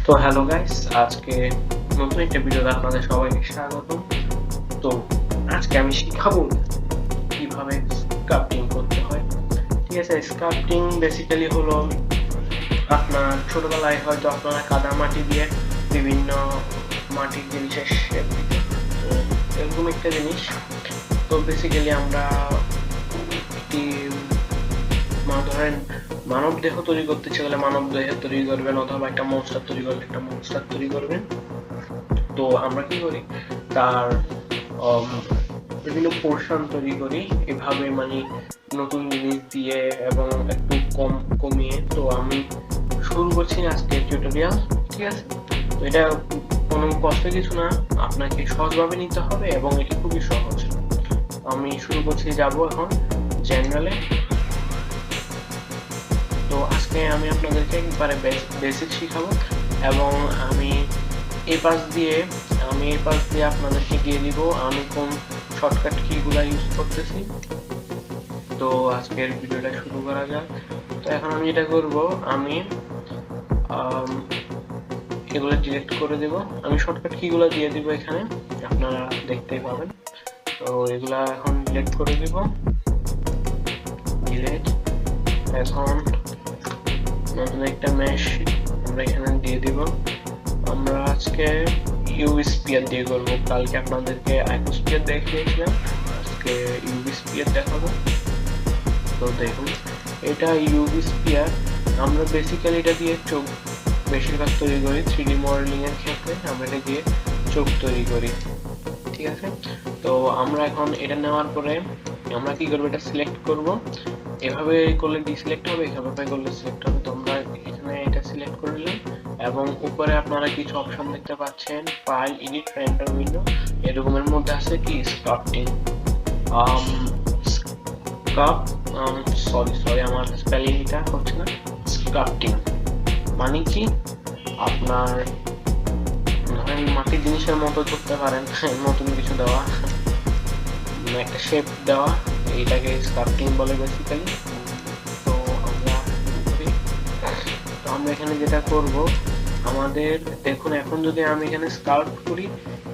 তো hello guys, আজকে নতুন একটা ভিডিওতে আপনাদের সবাইকে স্বাগতম। তো আজকে আমি শিখাবো কিভাবে স্কাল্পটিং করতে হয়। ঠিক আছে, স্কাল্পটিং বেসিক্যালি হলো আপনার ছোটবেলায় হয়তো আপনারা কাদা মাটি দিয়ে বিভিন্ন মাটির জিনিসের শেপ দিতেন, তো এরকম একটা জিনিস। তো বেসিক্যালি আমরা একটি ধরেন মানব দেহ তৈরি করতে ইচ্ছে করলে মানব দেহ তৈরি করবেন, অথবা একটা মনস্টার তৈরি করলে একটা মনস্টার তৈরি করবেন। তো আমরা কি করি, তার বিভিন্ন পোর্শন তৈরি করি এভাবে, মানে নতুন জিনিস দিয়ে এবং একটু কমিয়ে। তো আমি শুরু করছি আজকে টিউটোরিয়াল। ঠিক আছে, তো এটা কোনো কষ্টের কিছু না, আপনাকে সহজভাবে নিতে হবে এবং এটি খুবই সহজ। আমি শুরু করছি, যাব এখন জেনারেলে। তো আজকে আমি আপনাদেরকে একবারে বেসিক শিখাবো, এবং আমি এই পাশ দিয়ে আপনাদেরকে দিয়ে দিব আমি কোন শর্টকাট কিগুলো ইউজ করতেছি। তো আজকের ভিডিওটা শুরু করা যাক। তো এখন আমি যেটা করব, আমি এগুলো ডিলিট করে দেব। আমি শর্টকাট কিগুলো দিয়ে দিব, এখানে আপনারা দেখতেই পাবেন। তো এগুলা এখন ডিলিট করে দিব, ডিলিট। এখন নতুন একটা মেশ আমরা এখানে দিয়ে দিব। আমরা আজকে ইউভি স্পিয়ার দিয়ে করব, কালকে আপনাদেরকে আইকোস্পিয়ার দেখিয়েছিলাম, আজকে ইউভি স্পিয়ার দেখাবো। তো দেখুন, এটা ইউভি স্পিয়ার। আমরা বেসিক্যালি এটা দিয়ে চোখ বেশিরভাগ তৈরি করি, 3D মডেলিং এর ক্ষেত্রে আমরা এটা দিয়ে চোখ তৈরি করি। ঠিক আছে, তো আমরা এখন এটা নেওয়ার পরে আমরা কি করব, এটা সিলেক্ট করব। এভাবে করলে ডিসিলেক্ট হবে, এভাবে করলে সিলেক্ট হবে। তো আমরা এখানে এটা সিলেক্ট করে নিলাম, এবং উপরে আপনারা কিছু অপশন দেখতে পাচ্ছেন, ফাইল, এডিট, রেন্ডার উইন্ডো, এরকমের মধ্যে আছে কি স্কাল্পটিং। সরি আমার স্পেলিংটা হচ্ছে না। স্কাল্পটিং মানে কি, আপনার ধরেন মাটির জিনিসের মতো করতে পারেন, নতুন কিছু দেওয়া, একটা শেপ দেওয়া, এইটাকে স্কাল্পটিং বলে বেসিক্যালি। তো আমরা তো আমরা এখানে যেটা করব, আমাদের দেখুন, এখন যদি আমি এখানে স্কাল্পট করি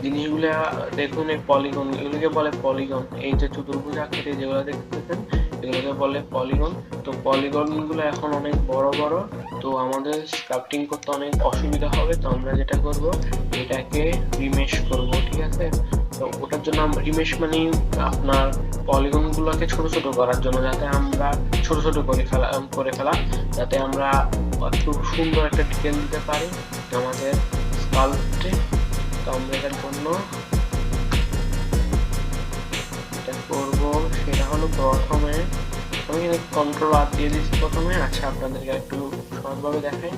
জিনিসগুলা, দেখুন এই পলিগন, এগুলোকে বলে পলিগন। এই যে চতুর্ভুজ আকৃতি যেগুলো দেখতেছেন এগুলোকে বলে পলিগন। তো পলিগন গুলো এখন অনেক বড় বড়, তো আমাদের স্কাল্পটিং করতে অনেক অসুবিধা হবে। তো আমরা যেটা করব, এটাকে রিমেশ করব। ঠিক আছে, তো ওটার জন্য রিমেশ মানে আপনার পলিগন গুলোকে ছোট ছোট করার জন্য, যাতে আমরা ছোট ছোট করে ফেলা, যাতে আমরা একটু সুন্দর একটা ডিটেল দিতে পারি আমাদের স্কাল্পটে। তো আমরা এটার জন্য যেটা করব সেটা হলো, প্রথমে আমি কন্ট্রোল আর দিয়ে দিচ্ছি প্রথমে। আচ্ছা, আপনাদেরকে একটু সহজভাবে দেখাই।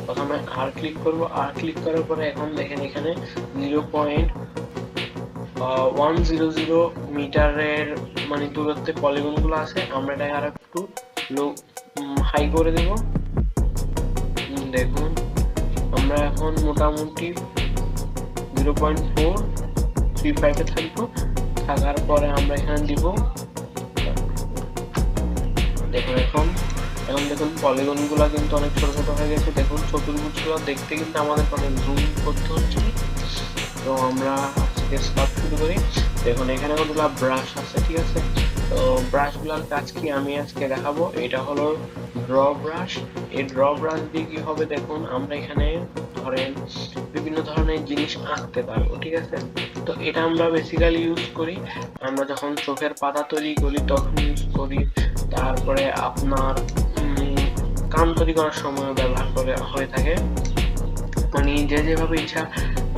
প্রথমে আর ক্লিক করব, আর ক্লিক করার পরে এখন দেখেন এখানে 0.100 মিটারের মানে দূরত্বে পলিগন গুলো আছে। আমরা এটাকে আর একটু হাই করে দেব। দেখুন, আমরা এখন মোটামুটি 0.435 এ থাকবো। থাকার পরে আমরা এখানে দিব, দেখুন এখন দেখুন পলিগন গুলা কিন্তু অনেক ছোট ছোট হয়ে গেছে। দেখুন চতুর্ভুজ গুলো দেখতে কিন্তু আমাদের অনেক জুম করতে হচ্ছে। তো আমরা আজকে স্কাল্প শুরু করি। দেখুন এখানে কতগুলো ব্রাশ আছে। ঠিক আছে, তো ব্রাশ গুলার কাজ কি আমি আজকে দেখাবো। এটা হলো ড্র ব্রাশ। এই ড্র ব্রাশ দিয়ে কি হবে, দেখুন আমরা এখানে ধরেন বিভিন্ন ধরনের জিনিস আঁকতে পারবো। ঠিক আছে, তো এটা আমরা বেসিক্যালি ইউজ করি আমরা যখন চোখের পাতা তৈরি করি তখন ইউজ করি। তারপরে আপনার কান তৈরি করার সময় ব্যবহার করে হয়ে থাকে, মানে যে যেভাবে ইচ্ছা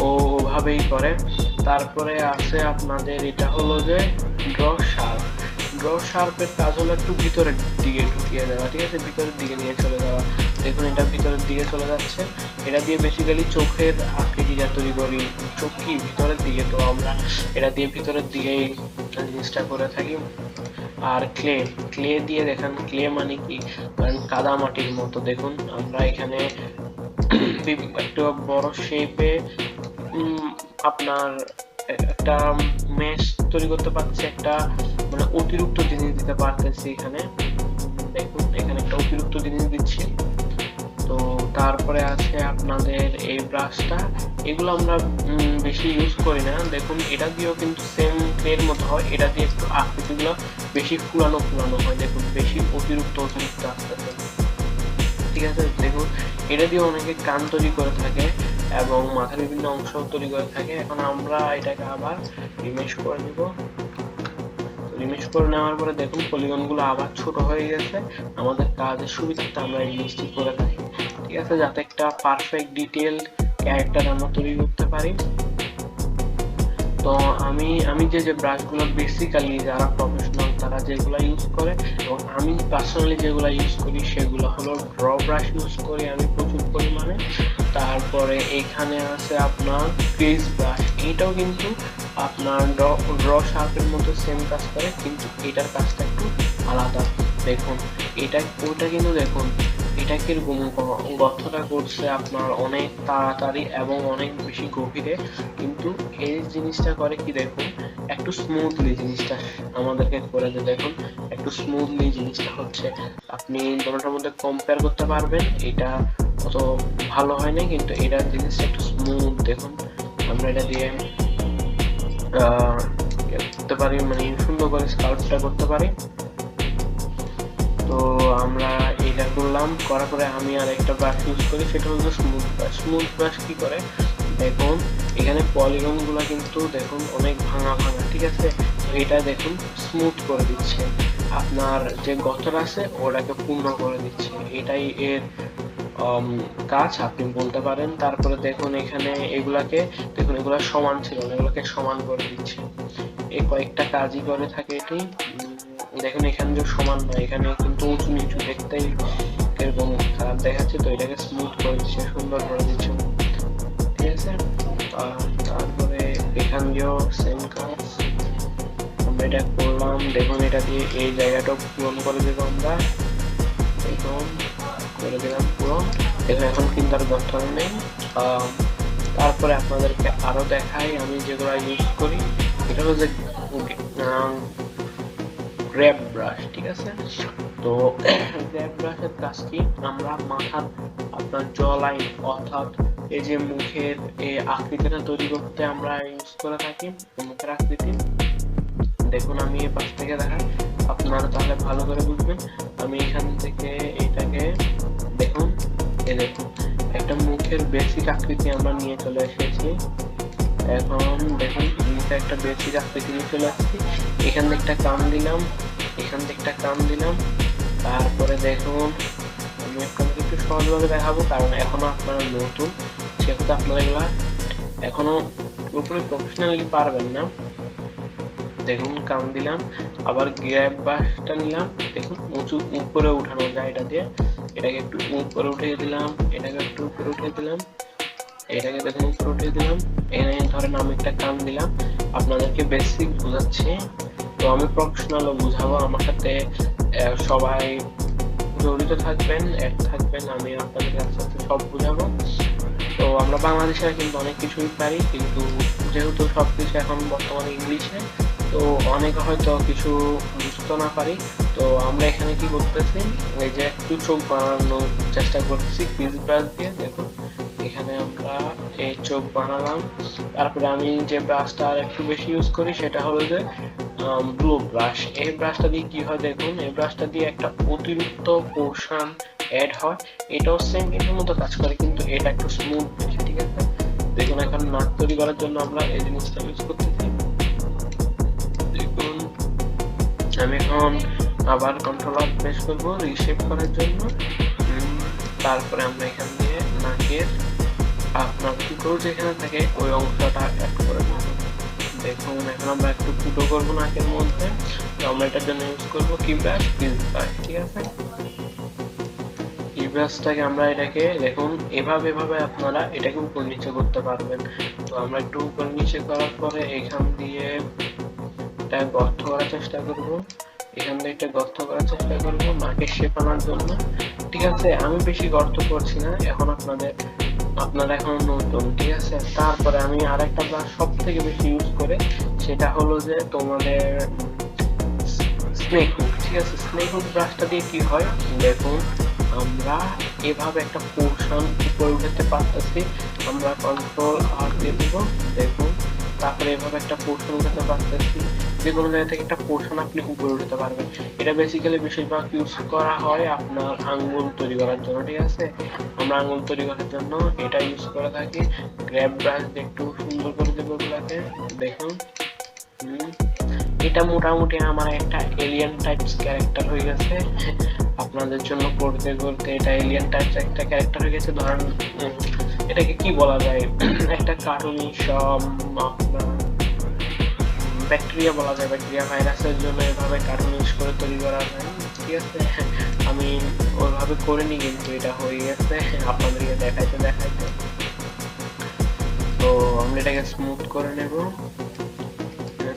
ওভাবেই করে। তারপরে আছে আপনাদের, এটা হলো যে ড্র শার্প। ড্র শার্পের কাজ হলো একটু ভিতরের দিকে ঢুকিয়ে দেওয়া। ঠিক আছে, ভিতরের দিকে নিয়ে চলে যাওয়া। দেখুন এটা ভিতরের দিকে চলে যাচ্ছে। এটা দিয়ে বেসিক্যালি চোখের আকৃতিটা তৈরি করি। চোখ কি ভিতরের দিকে, তো আমরা এটা দিয়ে ভিতরের দিকেই জিনিসটা করে থাকি। আর ক্লে দিয়ে দেখেন, ক্লে মানে কি, কারণ কাদা মাটির মতো। দেখুন আমরা এখানে একটা বড় শেপে আপনার একটা মেশ তৈরি করতে পারছি, একটা মানে অতিরিক্ত জিনিস দিতে পারতেছি এখানে। দেখুন এখানে একটা অতিরিক্ত জিনিস দিচ্ছি। তো তার তারপরে আছে আপনাদের এই ব্রাশটা, এগুলো আমরা বেশি ইউজ করি না। দেখুন এটা দিয়েও কিন্তু সেম এর মতো হয়, এটা দিয়ে একটু আকৃতিগুলো বেশি ফুলানো ফুলানো হয়, দেখুন বেশি অতিরিক্ত আসতেছে, ঠিক আছে। দেখুন এটা দিয়ে অনেকে কান তৈরি করে থাকে এবং মাথার বিভিন্ন অংশ তৈরি করে থাকে। এখন আমরা এটাকে আবার রিমেশ করে নিব। রিমেশ করে নেওয়ার পরে দেখুন পলিগন গুলো আবার ছোট হয়ে গেছে। আমাদের কাজের সুবিধার্থে আমরা এই জিনিসটি করে থাকি, ঠিক আছে, যাতে একটা পারফেক্ট ডিটেইল ক্যারেক্টার আমরা তৈরি করতে পারি। তো আমি যে ব্রাশগুলো বেসিক্যালি যারা প্রফেশনাল তারা যেগুলো ইউজ করে এবং আমি পার্সোনালি যেগুলো ইউজ করি সেগুলো হলো ড্র ব্রাশ ইউজ করি আমি প্রচুর পরিমাণে। তারপরে এখানে আছে আপনার ক্রিজ ব্রাশ, এটাও কিন্তু আপনার ড্র শার্পের মতো সেম কাজ করে, কিন্তু এটার কাজটা একটু আলাদা। দেখুন ওইটা কিন্তু দেখুন এটা কিরকম গর্তটা করছে আপনার অনেক তাড়াতাড়ি এবং অনেক বেশি গভীরে, কিন্তু এই জিনিসটা করে কি দেখুন একটু স্মুথলি জিনিসটা আমাদেরকে করে দেয়। দেখুন একটু স্মুথলি জিনিসটা হচ্ছে, আপনি দুটোটার মধ্যে কম্পেয়ার করতে পারবেন, এটা অত ভালো হয় না কিন্তু এটার জিনিসটা একটু স্মুথ। দেখুন আমরা এটা দিয়ে করতে পারি, মানে সুন্দর করে স্কাল্পটা করতে পারি। তো আমরা এটা করলাম, করার পরে আমি আর একটা ব্রাশ ইউজ করি, সেটা হলো স্মুথ ব্রাশ। স্মুথ ব্রাশ কি করে দেখুন এখানে পলিগন গুলা কিন্তু দেখুন অনেক ভাঙা ভাঙা, ঠিক আছে, এটা দেখুন স্মুথ করে দিচ্ছে, আপনার যে গর্তটা আছে ওটাকে পূর্ণ করে দিচ্ছে, এটাই এর কাজ আপনি বলতে পারেন। তারপরে দেখুন এখানে এগুলাকে দেখুন এগুলা সমান ছিল না, এগুলোকে সমান করে দিচ্ছে, এই কয়েকটা কাজই করে থাকে এটি। দেখুন এখানে যে সমান নয়, এখানে কিন্তু উঁচু নিচু দেখতেই এরকম খারাপ দেখাচ্ছে, তো এটাকে স্মুথ করে দিচ্ছে, সুন্দর করে দিচ্ছে, ঠিক আছে। তারপরে এখান দিয়েও সেম কাজ আমরা এটা করলাম। দেখুন এটা দিয়ে এই জায়গাটা পূরণ করে দেবো আমরা, দেখুন করে দিলাম পূরণ। দেখুন এখন কিন্তু আর গর্ত নেই। তারপরে আপনাদেরকে আরো দেখাই আমি যেগুলো ইউজ করি, এটা হচ্ছে গ্র্যাব ব্রাশ, ঠিক আছে। তো গ্র্যাব ব্রাশের কাজ কি, আমরা মাথার আপনার জ লাইন অর্থাৎ এই যে মুখের এই আকৃতিটা তৈরি করতে আমরা ইউজ করে থাকি, মুখের আকৃতি। দেখুন আমি এই পাশ থেকে দেখাই, আপনারা তাহলে ভালো করে বুঝবেন। আমি এখান থেকে এটাকে দেখুন, এই দেখুন একটা মুখের বেসিক আকৃতি আমরা নিয়ে চলে এসেছি। এখন দেখুন মুখে একটা বেসিক আকৃতি নিয়ে চলে আসছি, এখান থেকে একটা কাম দিলাম, এখান থেকে একটা কাম দিলাম। তারপরে দেখুন আমি আপনাদের একটু সহজভাবে দেখাবো, কারণ এখনো আপনারা নতুন, সেহেতু আপনারা এগুলা এখনো পুরোপুরি প্রফেশনালি পারবেন না। দেখুন কাম দিলাম, আবার গ্র্যাব ব্রাশটা নিলাম, দেখুন উঁচু উপরে উঠানো যায় এটা দিয়ে, এটাকে একটু উপরে উঠিয়ে দিলাম, এটাকে একটু উপরে উঠিয়ে দিলাম, এটাকে দেখুন উপরে উঠিয়ে দিলাম। এখানে ধরেন আমি একটা কাম দিলাম, আপনাদেরকে বেসিক বোঝাচ্ছি, তো আমি প্রফেশনালও বুঝাবো, আমার সাথে সবাই জড়িত থাকবেন, এক থাকবেন, আমি আপনাদের আস্তে আস্তে সব বুঝাবো। তো আমরা বাংলাদেশে কিন্তু অনেক কিছুই পারি, কিন্তু যেহেতু সবকিছু এখন বর্তমানে ইংলিশে, তো অনেকে হয়তো কিছু বুঝতে না পারি। তো আমরা এখানে কি করতেছি, এই যে একটু চোখ বানানোর চেষ্টা করতেছি ক্রিজ ব্রাশ দিয়ে। দেখুন এখানে আমরা এই চোখ বানালাম। তারপরে আমি যে ব্রাশটা আর একটু বেশি ইউজ করি সেটা হলো যে ব্লু ব্রাশ। এই ব্রাশটা দিয়ে কি হয় দেখুন, এই ব্রাশটা দিয়ে একটা অতিরিক্ত পোর্শন অ্যাড হয়, এটাও সেম এর মতো কাজ করে, কিন্তু এটা একটু স্মুথ বেশি, ঠিক আছে। দেখুন এখন নাক তৈরি করার জন্য আমরা এই জিনিসটা ইউজ করতেছি। দেখুন আমি এখন আবার কন্ট্রোল আপ প্রেস করবো রিশেপ করার জন্য। তারপরে আমরা এখান দিয়ে নাকের আপনার ফুটো যেখানে থাকে ওই অংশটা অ্যাড করে দেবো। দেখুন এখন আমরা একটু ফুটো করবো নাকের মধ্যে, তো আমরা এটার জন্য ইউজ করবো কি ব্রাশ, ক্রিজ ব্রাশ, ঠিক আছে। এই ব্রাশটাকে আমরা এটাকে দেখুন এভাবে এভাবে আপনারা এটাকে উপর নিচে করতে পারবেন। তো আমরা একটু উপর নিচে করার পরে এখান দিয়ে এটা গর্ত করার চেষ্টা করব, এখান দিয়ে একটা গর্ত করার চেষ্টা করব নাকের শেপ আনার জন্য, ঠিক আছে। আমি বেশি গর্ত করছি না, এখন আপনারা এখন নতুন, ঠিক আছে। তারপরে আমি আরেকটা ব্রাশ সব থেকে বেশি ইউজ করে, সেটা হলো যে তোমাদের স্নেক হুক, ঠিক আছে। স্নেক হুক ব্রাশটা দিয়ে কি হয় দেখুন, আমরা এভাবে একটা পোর্শন উপরে উঠাতে পারতেছি। আমরা কন্ট্রোল আর দিয়ে দিব, দেখুন। তারপরে এভাবে একটা পোর্শন উঠাতে পারতেছি। যে কোনো জায়গা থেকে একটা পোর্শন আপনি উপরে উঠাতে পারবেন। এটা বেসিক্যালি বেশিরভাগ ইউজ করা হয় আপনার আঙ্গুল তৈরি করার জন্য, ঠিক আছে। আমরা আঙ্গুল তৈরি করার জন্য এটা ইউজ করে থাকি। গ্র্যাব ব্রাশ দিয়ে একটু সুন্দর করে দেবো এগুলাকে, দেখুন। এটা মোটামুটি আমার একটা এলিয়েন টাইপস ক্যারেক্টার হয়ে গেছে। আপনাদের জন্য করতে করতে এটা এলিয়েন টাইপস একটা ক্যারেক্টার হয়ে গেছে। ধরেন এটাকে কি বলা যায়, একটা কার্টুনি সব আপনার ব্যাকটেরিয়া বলা যায়। ব্যাকটেরিয়া ভাইরাসের জন্য এভাবে কার্টুন ইউজ করে তৈরি করা যায়, ঠিক আছে। আমি ওইভাবে করিনি, কিন্তু এটা হয়ে গেছে আপনাদেরকে দেখাইতে দেখাইতে। তো আমরা এটাকে স্মুথ করে নেব,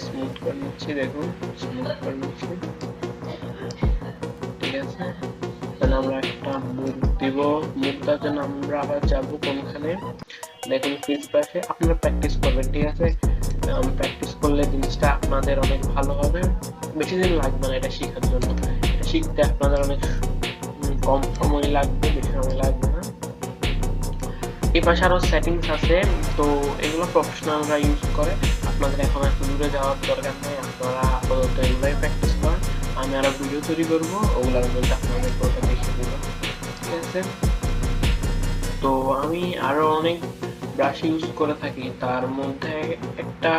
স্মুথ করে নিচ্ছি, দেখুন স্মুথ করে নিচ্ছি, ঠিক আছে। তাহলে আমরা একটা মুখ দিব। মুখটার জন্য আমরা আবার যাবো কোনখানে, দেখুন ফিক্স ব্রাশে। আপনারা প্র্যাকটিস করবেন, ঠিক আছে। প্র্যাকটিস করলে জিনিসটা আপনাদের অনেক ভালো হবে। বেশি দিন লাগবে না এটা শেখার জন্য। এটা শিখতে আপনাদের অনেক কম সময় লাগবে, বেশি সময় লাগবে না। এই পাশে আরো সেটিংস আছে, তো এগুলো প্রফেশনালরা ইউজ করে। আপনাদের এখন এত দূরে যাওয়ার দরকার নেই, আপনারা আপাতত এগুলাই প্র্যাকটিস করেন। আমি আরো ভিডিও তৈরি করবো, ওগুলোর মধ্যে আপনাদের ওটা দেখিয়ে দেবো, ঠিক আছে। তো আমি আরো অনেক ব্রাশ ইউজ করে থাকি, তার মধ্যে একটা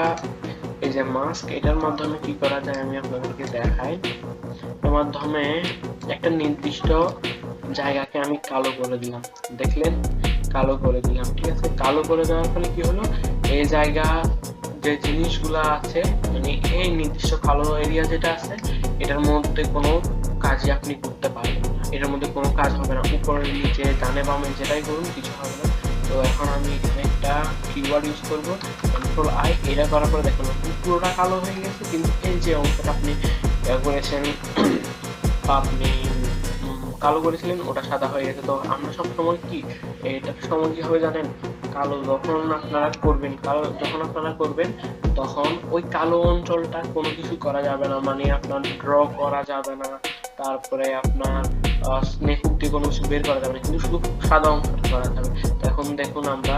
এই যে মাস্ক, এটার মাধ্যমে কি করা যায় আমি আপনাদেরকে দেখাই। এর মাধ্যমে একটা নির্দিষ্ট জায়গাকে আমি কালো করে দিলাম, দেখলেন, কালো করে দিলাম, ঠিক আছে। কালো করে দেওয়ার ফলে কি হলো, এই জায়গা যে জিনিসগুলা আছে, মানে এই নির্দিষ্ট কালো এরিয়া যেটা আছে, এটার মধ্যে কোনো কাজই আপনি করতে পারবেন না, এটার মধ্যে কোনো কাজ হবে না। উপরে নিচে ডানে বামে যেটাই করুন কিছু হবে না। তো এখন আমি এখানে একটা কিওয়ার্ড ইউজ করবো, কন্ট্রোল আই। এটা করার পরে দেখুন পুরোটা কালো হয়ে গেছে, কিন্তু এই যে অংশটা আপনি করেছেন, আপনি কালো করেছিলেন, ওটা সাদা হয়ে গেছে। তো আমরা সবসময় কি, এটা সময় কি হবে জানেন, কালো যখন আপনারা করবেন, কালো যখন আপনারা করবেন, তখন ওই কালো অঞ্চলটা কোনো কিছু করা যাবে না, মানে আপনার ড্র করা যাবে না, তারপরে আপনার স্নেক দিয়ে কোনো কিছু বের করা যাবে না, কিন্তু শুধু সাদা অংশটা করা যাবে। তো এখন দেখুন আমরা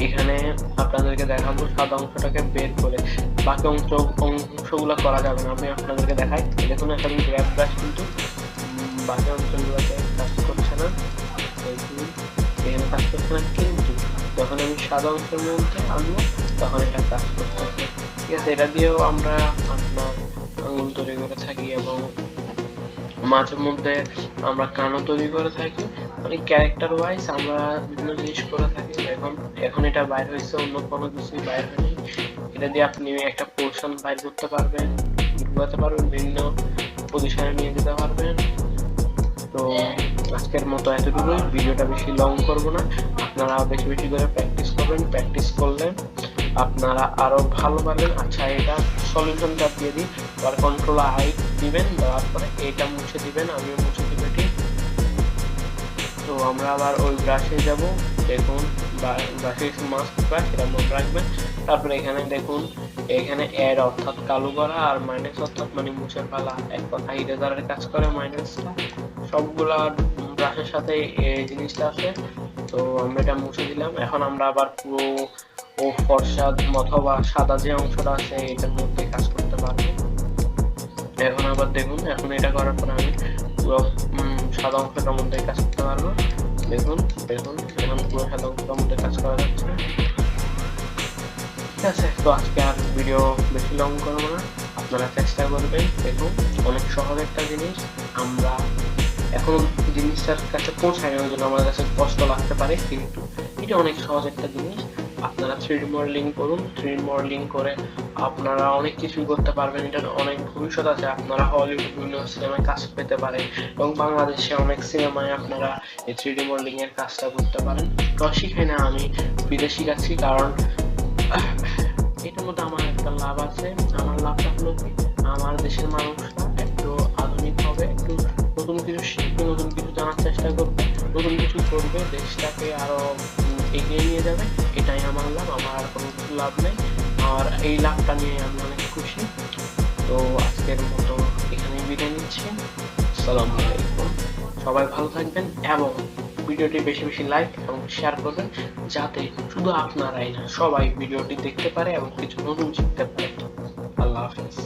এখানে আপনাদেরকে দেখাবো সাদা অংশটাকে বের করে, বাকি অংশগুলো করা যাবে না। আমি আপনাদেরকে দেখাই, দেখুন এখন গ্র্যাব ব্রাশ কিন্তু বাকি অঞ্চলগুলোতে কাজ করছে না, এখানে কাজ করছে না, কিন্তু যখন আমি সাদা অংশের মধ্যে আনবো তখন এটা কাজ করতেছে, ঠিক আছে। এটা দিয়েও আমরা আপনার আঙুল তৈরি করে থাকি, এবং মাঝে মধ্যে আমরা কানও তৈরি করে থাকি, মানে ক্যারেক্টার ওয়াইজ আমরা বিভিন্ন জিনিস করে থাকি। এখন এটা বাইর হয়েছে, অন্য কোনো কিছুই বাইর হয়নি। এটা দিয়ে আপনি একটা পোর্শন বাইর করতে পারবেন, ঢুকাতে পারবেন, বিভিন্ন পজিশনে নিয়ে যেতে পারবেন। তো আজকের মতো এতটুকুই, ভিডিওটা বেশি লং করব না। আপনারা বেশি বেশি করে প্র্যাকটিস করবেন, প্র্যাকটিস করলে আপনারা আরো ভালো পারবেন। আচ্ছা, এটা সলিউশনটা দিয়ে দিই, আবার কন্ট্রোল আই দিবেন, দেওয়ার পরে এটা মুছে দিবেন, আমিও মুছে দিব ঠিক। তো আমরা আবার ওই ব্রাশে যাব, দেখুন ব্রাশে মাস্ক ব্রাশ, এটা মনে রাখবেন। তারপরে এখানে দেখুন, এখানে অ্যাড অর্থাৎ কালো করা, আর মাইনাস অর্থাৎ মানে মুছে ফেলা, এক কথা ইরেজারের কাজ করে মাইনাসটা। সবগুলা ব্রাশের সাথে এই জিনিসটা আছে। তো আমরা এটা মুছে দিলাম। এখন আমরা আবার পুরো ও ফর্সা অথবা সাদা যে অংশটা আছে এটার মধ্যে কাজ করতে পারবো। এখন আবার দেখুন, এখন এটা করার পর আমি পুরো সাদা অংশটার মধ্যে কাজ করতে পারবো। দেখুন দেখুন এখন পুরো সাদা অংশটার মধ্যে কাজ করা যাচ্ছে, ঠিক আছে। তো আজকে আর ভিডিও বেশি লং করবো না, আপনারা চেষ্টা করবেন। দেখুন অনেক সহজ একটা জিনিস, আমরা এখন জিনিসটার কাছে পৌঁছায় ওই জন্য আমাদের কাছে কষ্ট লাগতে পারে, কিন্তু এটা অনেক সহজ একটা জিনিস। আপনারা 3D মডেলিং করুন, 3D মডেলিং করে আপনারা অনেক কিছুই করতে পারবেন, এটার অনেক ভবিষ্যৎ আছে। আপনারা হলিউড বিভিন্ন সিনেমায় কাজ পেতে পারেন, এবং বাংলাদেশে অনেক সিনেমায় আপনারা এই 3D মডেলিং এর কাজটা করতে পারেন। তো শিখাই না, আমি বিদেশি শিখাচ্ছি, কারণ এটার মধ্যে আমার একটা লাভ আছে। আমার লাভটা হলো কি, আমার দেশের মানুষরা একটু আধুনিক হবে, একটু নতুন কিছু শিখবে, নতুন কিছু জানার চেষ্টা করবে, নতুন কিছু করবে, দেশটাকে আরো এগিয়ে নিয়ে যাবে। এটাই আমার লাভ, আমার আর কোনো কিছু লাভ নেই। আর এই লাভটা নিয়ে আমি অনেক খুশি। তো আজকের মতো এখানেই বিদায় নিচ্ছি। আসসালামু আলাইকুম। সবাই ভালো থাকবেন এবং ভিডিওটি বেশি বেশি লাইক এবং শেয়ার করবেন, যাতে শুধু আপনারাই না সবাই ভিডিওটি দেখতে পারে এবং কিছু নতুন শিখতে পারে। আল্লাহ হাফেজ।